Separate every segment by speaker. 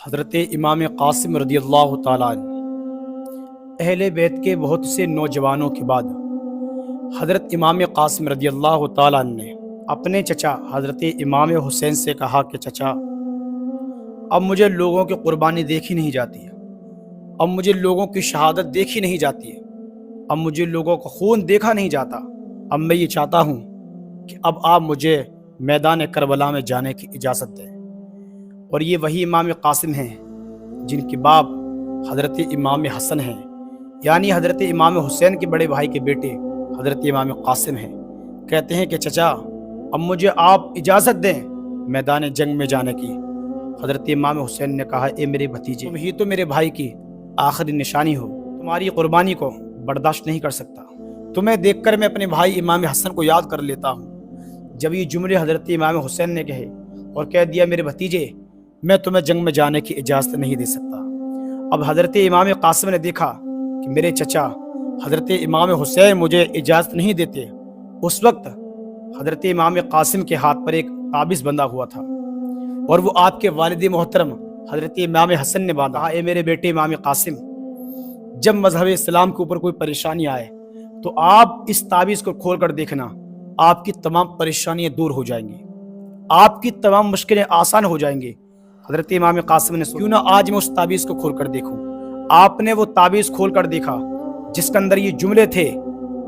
Speaker 1: حضرت امام قاسم رضی اللہ تعالیٰ عنہ اہل بیت کے بہت سے نوجوانوں کے بعد حضرت امام قاسم رضی اللہ تعالیٰ عنہ نے اپنے چچا حضرت امام حسین سے کہا کہ چچا، اب مجھے لوگوں کی قربانی دیکھی نہیں جاتی ہے، اب مجھے لوگوں کی شہادت دیکھی نہیں جاتی ہے، اب مجھے لوگوں کا خون دیکھا نہیں جاتا۔ اب میں یہ چاہتا ہوں کہ اب آپ مجھے میدان کربلا میں جانے کی اجازت دیں۔ اور یہ وہی امام قاسم ہیں جن کے باپ حضرت امام حسن ہیں، یعنی حضرت امام حسین کے بڑے بھائی کے بیٹے حضرت امام قاسم ہیں۔ کہتے ہیں کہ چچا، اب مجھے آپ اجازت دیں میدان جنگ میں جانے کی۔ حضرت امام حسین نے کہا، اے میرے بھتیجے، تم ہی تو میرے بھائی کی آخری نشانی ہو، تمہاری قربانی کو برداشت نہیں کر سکتا۔ تمہیں دیکھ کر میں اپنے بھائی امام حسن کو یاد کر لیتا ہوں۔ جب یہ جملے حضرت امام حسین نے کہے اور کہہ دیا، میرے بھتیجے، میں تمہیں جنگ میں جانے کی اجازت نہیں دے سکتا۔ اب حضرت امام قاسم نے دیکھا کہ میرے چچا حضرت امام حسین مجھے اجازت نہیں دیتے۔ اس وقت حضرت امام قاسم کے ہاتھ پر ایک تعبیذ بندھا ہوا تھا اور وہ آپ کے والد محترم حضرت امام حسن نے باندھا۔ اے میرے بیٹے امام قاسم، جب مذہب اسلام کے اوپر کوئی پریشانی آئے تو آپ اس تعبیذ کو کھول کر دیکھنا، آپ کی تمام پریشانیاں دور ہو جائیں گی، آپ کی تمام مشکلیں آسان ہو جائیں گی۔ حضرت امام قاسم نے کیوں نہ آج میں اس تعبیذ کو کھول کر دیکھوں۔ آپ نے وہ تعبیذ کھول کر دیکھا جس کے اندر یہ جملے تھے،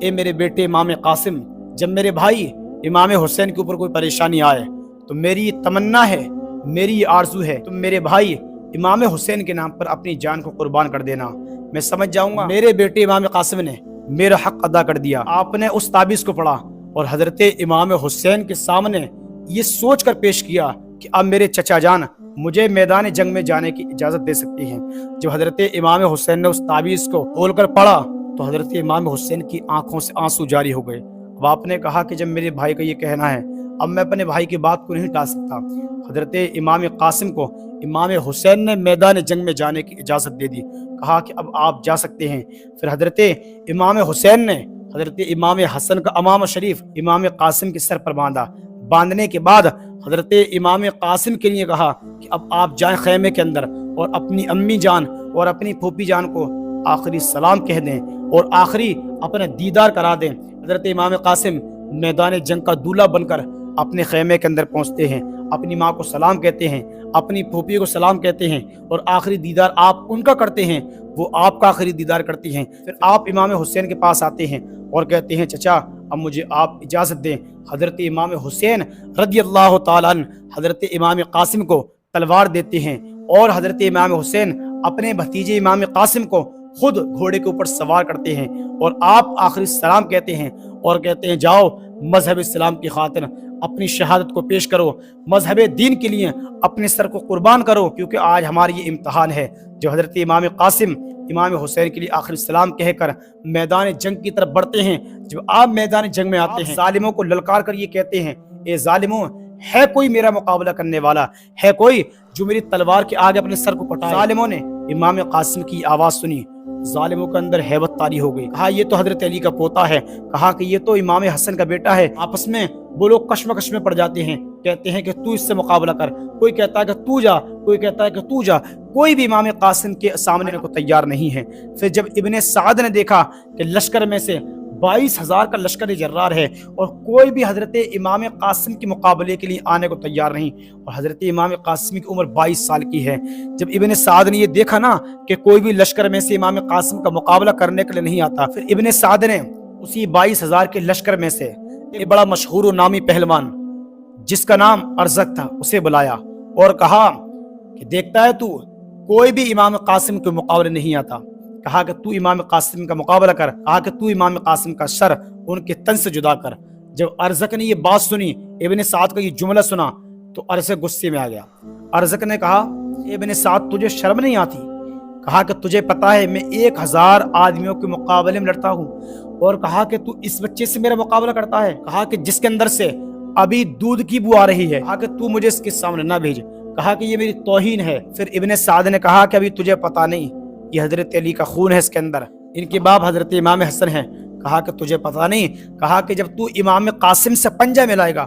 Speaker 1: اے میرے بیٹے امام قاسم، جب میرے بھائی امام حسین کے اوپر کوئی پریشانی آئے تو میری یہ تمنا ہے، میری یہ آرزو ہے، تم میرے بھائی امام حسین کے نام پر اپنی جان کو قربان کر دینا۔ میں سمجھ جاؤں گا میرے بیٹے امام قاسم نے میرا حق ادا کر دیا۔ آپ نے اس تعبیذ کو پڑھا اور حضرت امام حسین کے سامنے یہ سوچ کر پیش کیا کہ اب میرے چچا جان مجھے میدان جنگ میں جانے کی اجازت دے سکتی ہیں۔ جب حضرت امام حسین نے اس تعبیذ کو کھول کر پڑھا تو حضرت امام حسین کی آنکھوں سے آنسو جاری ہو گئے۔ اب آپ نے کہا کہ جب میرے بھائی کا یہ کہنا ہے، اب میں اپنے بھائی کی بات کو نہیں ٹال سکتا۔ حضرت امام قاسم کو امام حسین نے میدان جنگ میں جانے کی اجازت دے دی، کہا کہ اب آپ جا سکتے ہیں۔ پھر حضرت امام حسین نے حضرت امام حسن کا امامہ شریف امام قاسم کے سر پر باندھا۔ باندھنے کے بعد حضرت امام قاسم کے لیے کہا کہ اب آپ جائیں خیمے کے اندر اور اپنی امی جان اور اپنی پھوپھی جان کو آخری سلام کہہ دیں اور آخری اپنا دیدار کرا دیں۔ حضرت امام قاسم میدان جنگ کا دولہا بن کر اپنے خیمے کے اندر پہنچتے ہیں، اپنی ماں کو سلام کہتے ہیں، اپنی پھوپھی کو سلام کہتے ہیں اور آخری دیدار آپ ان کا کرتے ہیں، وہ آپ کا آخری دیدار کرتی ہیں۔ پھر آپ امام حسین کے پاس آتے ہیں اور کہتے ہیں، چچا اب مجھے آپ اجازت دیں۔ حضرت امام حسین رضی اللہ تعالیٰ عنہ حضرت امام قاسم کو تلوار دیتے ہیں اور حضرت امام حسین اپنے بھتیجے امام قاسم کو خود گھوڑے کے اوپر سوار کرتے ہیں اور آپ آخری سلام کہتے ہیں اور کہتے ہیں، جاؤ مذہب اسلام کی خاطر اپنی شہادت کو پیش کرو، مذہب دین کے لیے اپنے سر کو قربان کرو، کیونکہ آج ہماری یہ امتحان ہے۔ جو حضرت امام قاسم امام حسین کے لیے آخری سلام کہہ کر میدان جنگ کی طرف بڑھتے ہیں، جب آپ میدان جنگ میں آتے ہیں ظالموں کو للکار کر یہ کہتے ہیں، اے ظالموں، ہے کوئی میرا مقابلہ کرنے والا؟ ہے کوئی جو میری تلوار کے آگے اپنے سر کو کٹائے؟ ظالموں نے امام قاسم کی آواز سنی، ظالموں کے اندر ہیبت طاری ہو گئی۔ کہا یہ تو حضرت علی کا پوتا ہے، کہا کہ یہ تو امام حسن کا بیٹا ہے۔ آپس میں وہ لوگ کشمکش میں پڑ جاتے ہیں، کہتے ہیں کہ تو اس سے مقابلہ کر، کوئی کہتا ہے کہ تو جا، کوئی کہتا ہے کہ تو جا، کوئی بھی امام قاسم کے سامنے کو تیار نہیں ہے۔ پھر جب ابن سعد نے دیکھا کہ لشکر میں سے 22,000 کا لشکر جرار ہے اور کوئی بھی حضرت امام قاسم کے مقابلے کے لیے آنے کو تیار نہیں، اور حضرت امام قاسم کی عمر 22 سال کی ہے، جب ابن سعد نے یہ دیکھا نا کہ کوئی بھی لشکر میں سے امام قاسم کا مقابلہ کرنے کے لیے نہیں آتا، پھر ابن سعد نے اسی 22,000 کے لشکر میں سے ایک بڑا مشہور و نامی پہلوان جس کا نام ارزق تھا اسے بلایا اور کہا کہ دیکھتا ہے تو کوئی بھی امام قاسم کے مقابلے نہیں آتا، کہا کہ تو امام قاسم کا مقابلہ کر، کہا کہ تو امام قاسم کا سر ان کے تن سے جدا کر۔ جب ارزق نے یہ بات سنی، ابن سعد کا یہ جملہ سنا، تو ارزق غصے میں آ گیا۔ ارزق نے کہا، ابن سعد تجھے شرم نہیں آتی؟ کہا کہ تجھے پتا ہے میں 1000 آدمیوں کے مقابلے میں لڑتا ہوں، اور کہا کہ تو اس بچے سے میرا مقابلہ کرتا ہے، کہا کہ جس کے اندر سے ابھی دودھ کی بو آ رہی ہے، کہا کہ تو مجھے اس کے سامنے نہ بھیج، کہا کہ یہ میری توہین ہے۔ پھر ابن سعد نے کہا کہ ابھی تجھے پتا نہیں، یہ حضرت علی کا خون ہے اس کے اندر، ان کے باپ حضرت امام حسن ہیں۔ کہا کہ تجھے پتا نہیں، کہا کہ جب تو امام قاسم سے پنجہ ملائے گا